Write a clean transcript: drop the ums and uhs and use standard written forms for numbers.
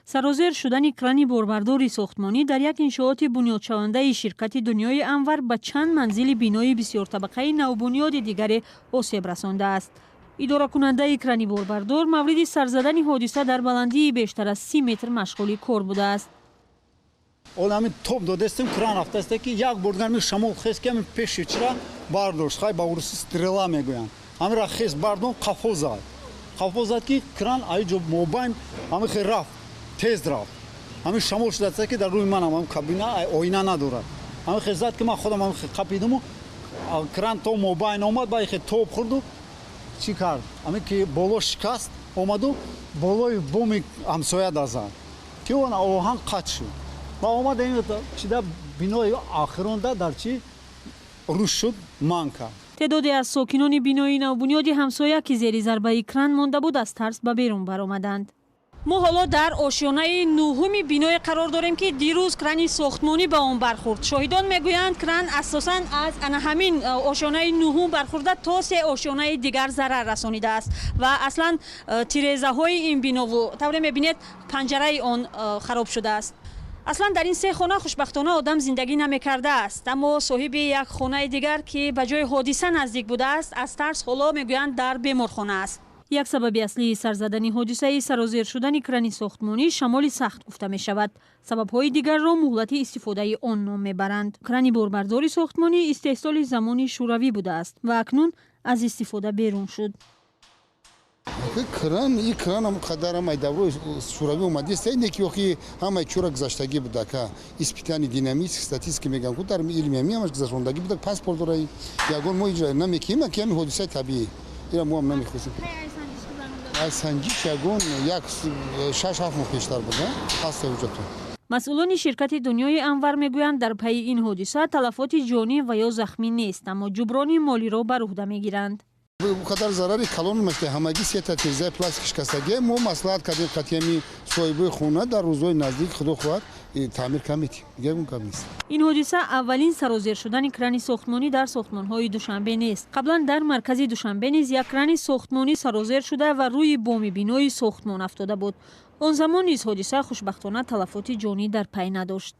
سرازیر شدن کرانی باربرداری ساختمانی در یک انشاءات بنیادشونده شرکت دنیای انور به چند منزل بینای بسیار طبقه نوبنیاد دیگر آسیب رسانده است. اداره کننده کرانی باربردار مورد سرزدن حادثه در بلندی بیشتر از 30 متر مشغول کار بوده است. Одами топ додестим кран афтасте ки як бурдгами шамол хес ки ами пеши чира бардошт хай ба уруси стрела мегӯянд амира хес бардон қафо зад ки кран ай ҷо мобайн ами хе рафт тез рафт ами шамол шудатса ки дар рӯи манам ам кабина оина надорад ами хе зад ки ман худам ами хе қапидиму кран то мобайн омад ба хе тоб хурду чӣ кард ами ки боло шикаст омаду болои боми ҳамсоя дазад ки он оҳан қатъ шуд با اومد این چیده بینای آخرونده در چی روش شد مانکا. تعدادی از ساکنان بینای نوبنیاد همسایه که زیر ضربه کران مانده بود از ترس به بیرون برآمدند. ما حالا در آشیانه نهم بینای قرار داریم که دیروز کرانی ساختمانی به آن برخورد. شاهدان میگویند کران اساساً از همین آشیانه نهم برخورده تا 3 آشیانه دیگر ضرر رسانیده است و اصلا تیره‌زه های این بنا و طوری میبینید پنجره آن خراب شده است. اصلا در این 3 خانه خوشبختانه آدم زندگی نمیکرده است، اما صاحب یک خانه دیگر که به جای حادثه نزدیک بوده است از ترس حالا میگویند در بیمارخانه است. یک سبب اصلی سرزدن حادثه سرازیر شدن کرانی ساختمانی شمال سخت گفته می شود. سبب‌های دیگر را مهلت استفاده آن نام میبرند. کرانی باربرداری ساختمانی استحصال زمان شوروی بوده است و اکنون از استفاده بیرون شد. این کران هم قدر هم دوره شوروی اومده است. اینه که وقتی همه چورا گذشتگی بوده که اسپیتان دینامیک استاتیستیک میگن که در علمی همش گذشتگی بوده پاسپورت داره یگان ما اجرا نمیکنیم که همین حادثه طبیعی اینا ما هم نمیخوایم. از سنجش یگان یک 6-7 ماه پیشتر بوده خاص وجودتون. مسئولان شرکت دنیای انور میگویند در پی این حادثه تلفات جانی و یا زخمی نیست، اما جبران مالی را بر عهده میگیرند. قدر ضرری کلان مثل همگی 3 تا تیرزه پلاستیک شکستگی ما مصلحت کردیم قطعی صاحب خونه در روزهای نزدیک خدا خواهد تعمیر کمیتی دیگه اون کم نیست. این حادثه اولین سرازیر شدن کرانی ساختمانی در ساختمان‌های دوشنبه نیست. قبلا در مرکز دوشنبه نیز یک کران ساختمانی سرازیر شده و روی بام بینای ساختمان افتاده بود. آن زمان نیز حادثه خوشبختانه تلفات جانی در پی نداشت.